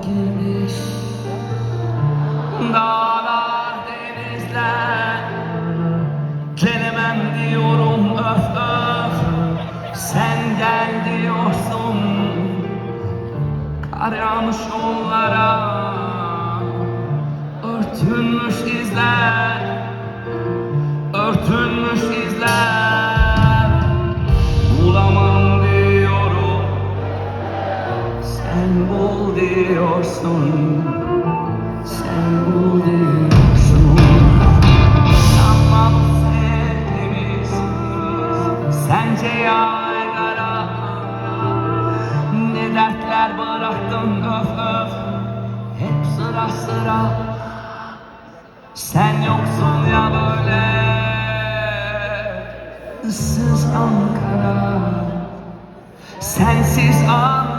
girmiş. Dağlar, denizler, gelemem diyorum öf öf. Sen gel diyorsun, kar yağmış yollara, örtülmüş izler, örtülmüş izler. Bulamam diyorum, sen bul diyorsun, sen bul diyorsun. Sanmam sevdiğimiz, sence yaygara. Ne dertler bıraktın öf öf, hep sıra sıra. Sen yoksun ya böyle, ıssız Ankara, sensiz Ankara.